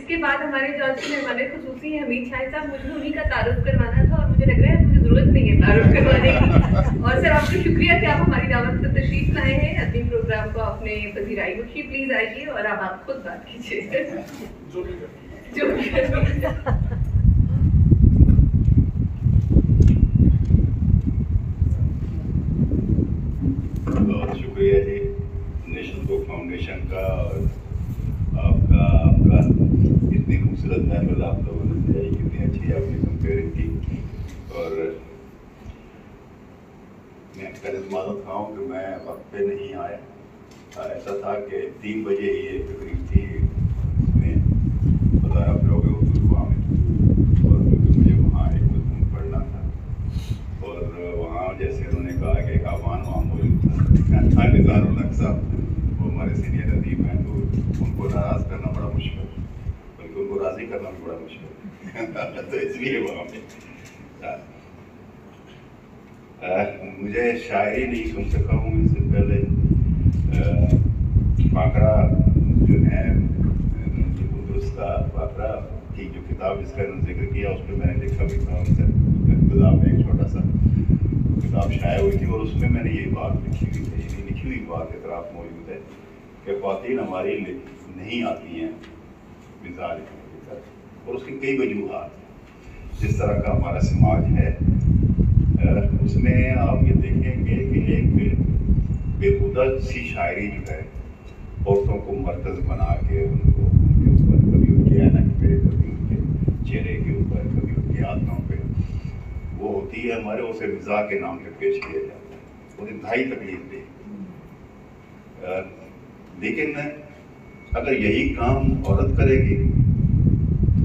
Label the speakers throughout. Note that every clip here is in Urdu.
Speaker 1: کے بعد ہمارے جو آج کے مہمان خصوصی ہیں حمید شاہد صاحب، مجھے انہیں کا تعارف کروانا تھا اور مجھے لگ رہا ہے مجھے ضرورت نہیں ہے تعارف کروانے کی. اور سر آپ کا شکریہ کہ آپ ہماری دعوت پر تشریف لائے ہیں. اپنے پروگرام کو آپ نے پذیرائی بخشی. پلیز آئیے اور اب آپ خود بات کیجیے.
Speaker 2: بہت شکریہ جی نیشنل بک فاؤنڈیشن کا اور آپ کا اتنی خوبصورت محفل آپ لوگوں نے سجائی، کتنی اچھی آپ نے کمپیئرنگ کی. اور میں پہلے تو معذرت خواہ ہوں کہ میں وقت پہ نہیں آیا. ایسا تھا کہ 3 بجے ہی ایک تقریب تھی میں بازار فروغ اردو میں، اور مجھے وہاں ایک مضمون پڑھنا تھا. اور وہاں جیسے انہوں نے کہا کہ ایک عوام وہاں موجود تھا نثار الحق صاحب، وہ ہمارے سینئر ادیب ہیں، تو ان کو ناراض کرنا بڑا مشکل، بلکہ ان کو راضی کرنا بھی بڑا مشکل تو اس لیے وہاں پہ مجھے شاعری نہیں سن سکا ہوں. اس سے پہلے فاقرہ جو ہے درستہ فاقرہ کی جو کتاب جس کا انہوں نے ذکر کیا، اس پہ میں نے لکھا بھی تھا ان سے ابتدا میں ایک چھوٹا سا کتاب شائع ہوئی تھی، اور اس میں نے یہ بات لکھی ہوئی ہے، یعنی لکھی ہوئی بات اعتراف موجود ہے کہ خواتین ہماری نہیں آتی ہیں مزاج کا، اور اس کی کئی وجوہات. جس طرح کا ہمارا سماج ہے اس میں آپ یہ دیکھیں گے کہ ایک بےہودہ سی شاعری جو ہے، عورتوں کو مرکز بنا کے ان کے اوپر کبھی ان کے عینک پہ، کبھی ان کے چہرے کے اوپر، کبھی ان کے ہاتھوں پہ وہ ہوتی ہے ہمارے، اسے مزاح کے نام پہ پیش کیا جاتا ہے اور انتہائی تکلیف دہ. لیکن اگر یہی کام عورت کرے گی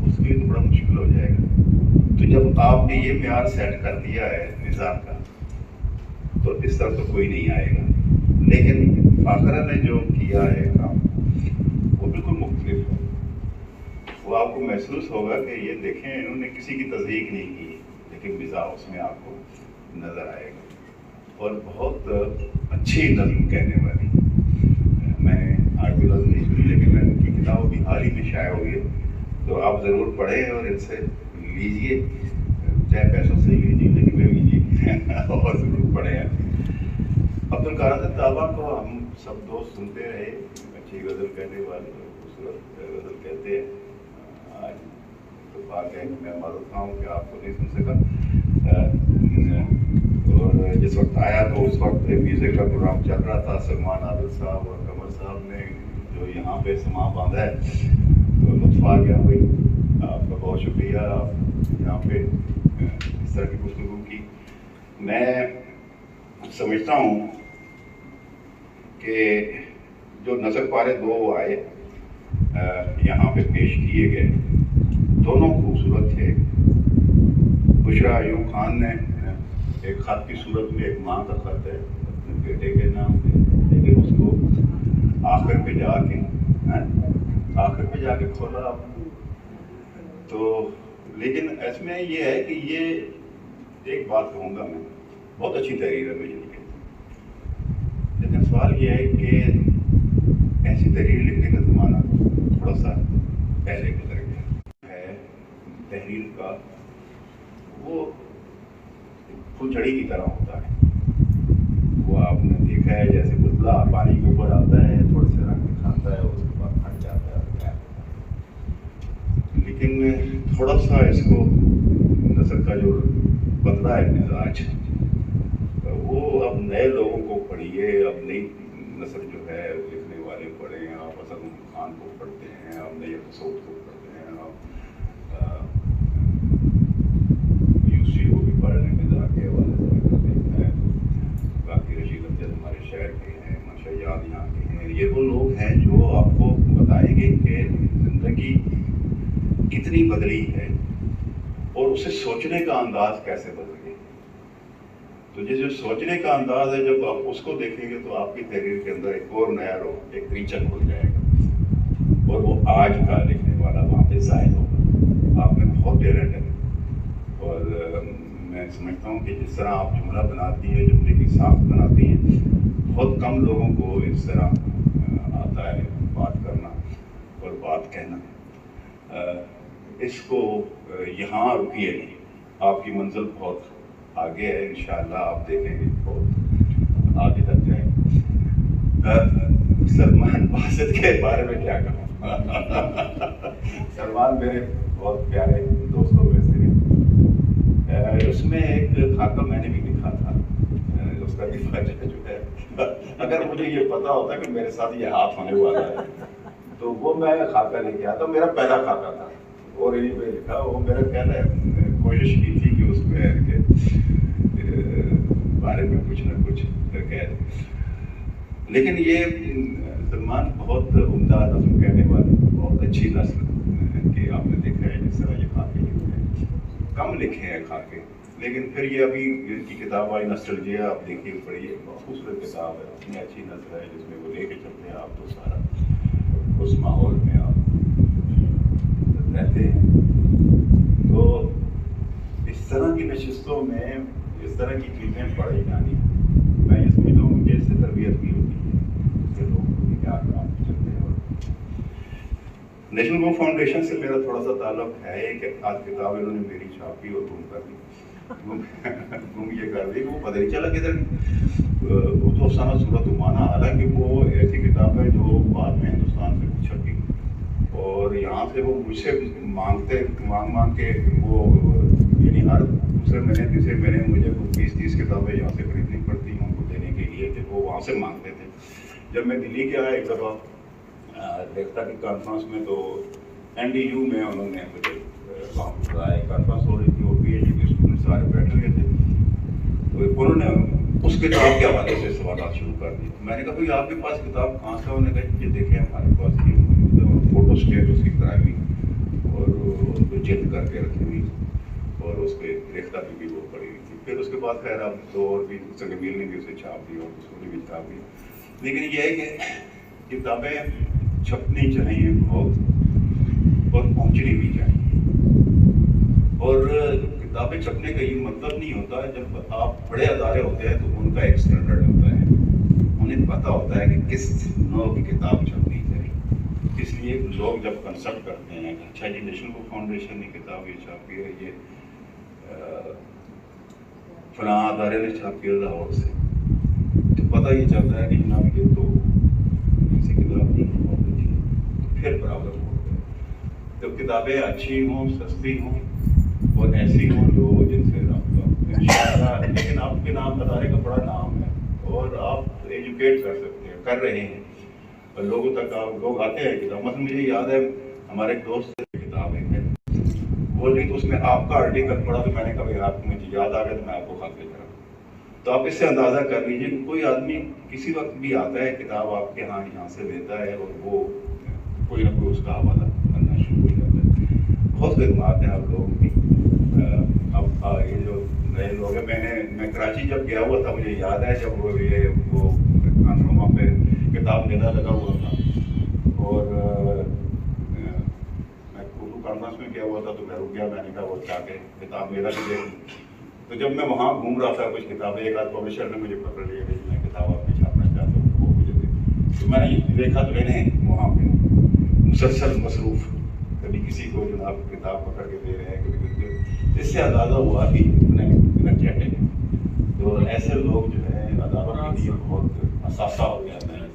Speaker 2: اس کے لیے تو بڑا مشکل ہو جائے گا. تو جب آپ نے یہ معیار سیٹ کر دیا ہے مزاح کا، تو اس طرح تو کوئی نہیں آئے گا. لیکن فاقرہ نے جو کیا ہے کام وہ بالکل مختلف ہے. وہ آپ کو محسوس ہوگا کہ یہ دیکھیں انہوں نے کسی کی تصدیق نہیں کی، لیکن مزاح اس میں آپ کو نظر آئے گا. اور بہت اچھی نظم کہنے والی. میں نے آج بھی نظم نہیں سنی، لیکن میں ان کی کتاب ابھی حال ہی میں شائع ہوئی ہے، تو آپ ضرور پڑھیں اور ان سے لیجیے، چاہے پیسوں سے لیجیے لیکن میں لیجیے اور ضرور پڑھیں. عبدالقادر طابہ کو ہم سب دوست سنتے رہے، اچھی غزل کہنے والے، خوبصورت غزل کہتے ہیں. آج اتفاق ہے کہ میں معذرت خواہ ہوں کہ آپ کو نہیں سن سکا. اور جس وقت آیا تو اس وقت میوزک کا پروگرام چل رہا تھا. سلمان عادل صاحب اور قمر صاحب نے جو یہاں پہ سما باندھا ہے تو لطف آ گیا. بھائی آپ کا بہت شکریہ، آپ یہاں پہ اس طرح کی گفتگو کی. میں سمجھتا ہوں کہ جو نظر پارے 2 آئے یہاں پہ پیش کیے گئے، دونوں خوبصورت تھے. بشریٰ ایوب خان نے ایک خط کی صورت میں، ایک ماں کا خط ہے اپنے بیٹے کے نام پہ، لیکن اس کو آخر پہ جا کے کھولا. تو لیکن اس میں یہ ہے کہ یہ ایک بات کہوں گا، میں بہت اچھی تحریر ہے میری، لیکن سوال یہ ہے کہ ایسی تحریر لکھنے کا زمانہ تھوڑا سا پہلے گزر گیا ہے. تحریر کا وہ پھلچھڑی کی طرح ہوتا ہے. وہ آپ نے دیکھا ہے جیسے بتلا پانی کے اوپر آتا ہے، تھوڑے سے رنگ دکھاتا ہے، اس کے بعد ہٹ جاتا ہے. لیکن تھوڑا سا اس کو نثر کا جو بدلا ہے مزاج، وہ اب نئے لوگوں کو پڑھیے. اب نئی نثر جو ہے لکھنے والے پڑھیں، آپ حسن خان کو پڑھتے ہیں، آپ نئی سعود کو پڑھتے ہیں، آپ یوسفی کو بھی پڑھنے میں مزاح کے حوالے سے کرتے ہیں. باقی رشید امجد ہمارے شہر کے ہیں، منشا یاد یہاں کے ہیں. یہ وہ لوگ ہیں جو آپ کو بتائیں گے کہ زندگی کتنی بدلی ہے اور اسے سوچنے کا انداز کیسے بدل گیا. تو جو سوچنے کا انداز ہے، جب آپ اس کو دیکھیں گے تو آپ کی تحریر کے اندر ایک اور نیا روح، ایک ریچن کھل جائے گا، اور وہ آج کا لکھنے والا وہاں پہ ظاہر ہوگا. آپ میں بہت ٹیلنٹ ہے، اور میں سمجھتا ہوں کہ جس طرح آپ جملہ بناتی ہیں، جملے کی ساخت بناتی ہیں، بہت کم لوگوں کو اس طرح آتا ہے بات کرنا اور بات کہنا. اس کو یہاں رکیے نہیں, آپ کی منزل بہت آگے ہے, انشاءاللہ آپ دیکھیں گے بہت آگے تک جائیں. سلمان باسط کے بارے میں کیا کہوں, سلمان میرے بہت پیارے دوستوں میں سے. اس میں ایک خاکہ میں نے بھی لکھا تھا, اس کا بھی وجہ جو ہے, اگر مجھے یہ پتا ہوتا کہ میرے ساتھ یہ ہاتھ ہونے والا ہے تو وہ میں خاکہ لے کے آتا. میرا پہلا خاکہ تھا اور یہیں پہ لکھا, وہ میرا کہنا ہے, کوشش کی تھی کہ اس میں کے بارے میں کچھ نہ کچھ کہہ دیں. لیکن یہ سلمان بہت عمدہ نظم کہنے والے, بہت اچھی نسل کہ آپ نے دیکھا ہے جس طرح یہ خاکے لکھے ہیں, کم لکھے ہیں خاکے. لیکن پھر یہ ابھی ان کی کتاب آئی نسٹلجیا, آپ دیکھیے پڑھیے, بہت خوبصورت کتاب ہے, اتنی اچھی نسل ہے جس میں وہ لے کے چلتے ہیں آپ تو سارا اس ماحول میں آپ رہتے ہیں. تو اس طرح کی نشستوں میں اس طرح کی چیزیں پڑھی جانی, میں یہ سمجھتا ہوں کہ اس سے تربیت بھی ہوتی ہے, اس سے لوگ کیا کام چلتے ہیں. اور نیشنل بک فاؤنڈیشن سے میرا تھوڑا سا تعلق ہے کہ آج کتاب انہوں نے میری چھاپی اور گم کر دی, گم یہ کر دی, وہ پتہ نہیں چلا کدھر. وہ تو افسانہ صورت مانا, حالانکہ وہ ایسی کتاب ہے جو بعد میں ہندوستان سے چھپی, اور یہاں سے وہ مجھ سے مانگ کے وہ, یعنی ہر دوسرے مہینے تیسرے مہینے مجھے 20-30 کتابیں یہاں سے خریدنی پڑتی ہیں ان کو دینے کے لیے, کہ وہ وہاں سے مانگتے تھے. جب میں دلی گیا ایک دفعہ دیکھتا کہ کانفرنس میں, تو NDU میں انہوں نے مجھے وہاں بلایا, کانفرنس ہو رہی تھی اور PhD کے اسٹوڈنٹ سارے بیٹھے ہوئے تھے. تو انہوں نے اس کتاب کے حوالے سے سوالات شروع کر دیے. میں نے کہا بھائی آپ کے پاس کتاب کہاں سے؟ انہوں نے کہا یہ دیکھیں ہمارے پاس یہ موجود ہے, اور فوٹو اسٹیٹ اس کی کرائی ہوئی اور اس کو جلد کر کے رکھی ہوئی, اور اس پہ ریختہ بھی وہ پڑی ہوئی تھی. پھر اس کے بعد خیر اب تو اور بھی سنگمیل نے بھی اسے چھاپ دی اور اس نے بھی چھاپ دی. لیکن یہ ہے کہ کتابیں چھپنی چاہیے بہت, اور پہنچنی بھی چاہیے. اور کتابیں چھپنے کا یہ مطلب نہیں ہوتا ہے, جب آپ بڑے ادارے ہوتے ہیں تو ان کا ایک اسٹینڈرڈ ہوتا ہے, انہیں پتہ ہوتا ہے کہ کس نوع کی کتاب چھپنی چاہیے. اس لیے لوگ جب کنسپٹ کرتے ہیں کہ اچھا جی نیشنل بک فاؤنڈیشن نے کتاب یہ چھاپی ہے, یہ فلاں ادارے نے چھاپی ہے لاہور سے, تو پتہ یہ چلتا ہے کہ جناب یہ تو ایسی کتاب نہیں ہے, بہت اچھی. پھر پرابلم ہوتا ہے جب کتابیں اچھی ہوں, سستی ہوں اور ایسی ہوں جو جن سے رابطہ انشاءاللہ. لیکن آپ کے نام ادارے کا بڑا نام ہے اور آپ ایجوکیٹ کر سکتے ہیں, کر رہے ہیں, اور لوگوں تک آپ لوگ آتے ہیں کتاب. مثلا مجھے یاد ہے ہمارے ایک دوست سے کتاب ہے بول رہی, تو اس میں آپ کا آرٹیکل پڑھا, تو میں نے کہا آپ مجھے یاد آ گیا تو میں آپ کو خط بھیج رہا ہوں. تو آپ اس سے اندازہ کر لیجیے کہ کوئی آدمی کسی وقت بھی آتا ہے کتاب آپ کے یہاں سے لیتا ہے, اور وہ کوئی نہ کوئی اس کا حوالہ کرنا شروع ہو جاتا ہے. بہت خدمات ہیں آپ لوگوں کی. اب یہ جو نئے لوگ ہیں, میں کراچی جب گیا ہوا تھا, مجھے یاد ہے جب وہ وہاں پہ کتاب میلہ لگا ہوا تھا, اور میں اردو کانفرنس میں گیا ہوا تھا, تو میں رک گیا. میں نے کہا وہ جا کے کتاب میلہ بھی دیکھ. تو جب میں وہاں گھوم رہا تھا, کچھ کتابیں, ایک آدھ پبلشر نے مجھے پکڑ لیا کہ میں کتاب آپ میں چھاپنا چاہتا ہوں, وہ مجھے دے. تو میں نے دیکھا تو انہیں وہاں پہ مسلسل مصروف, کبھی کسی کو جناب کتاب پکڑ کے دے رہے ہیں, کبھی اس سے اندازہ ہوا کہ انرجیٹک ہے. تو ایسے لوگ جو ہے اداروں کے لیے بہت اثاثہ ہو جاتے ہیں.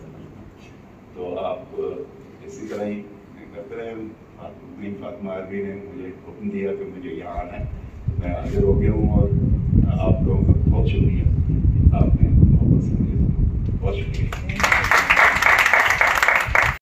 Speaker 2: تو آپ اسی طرح ہی کرتے رہے. فاطمہ عربی نے مجھے حکم دیا کہ مجھے یہاں آنا ہے, میں حاضر ہو گیا ہوں, اور آپ لوگوں کا بہت شکریہ, آپ نے محبت سے مجھے, بہت شکریہ.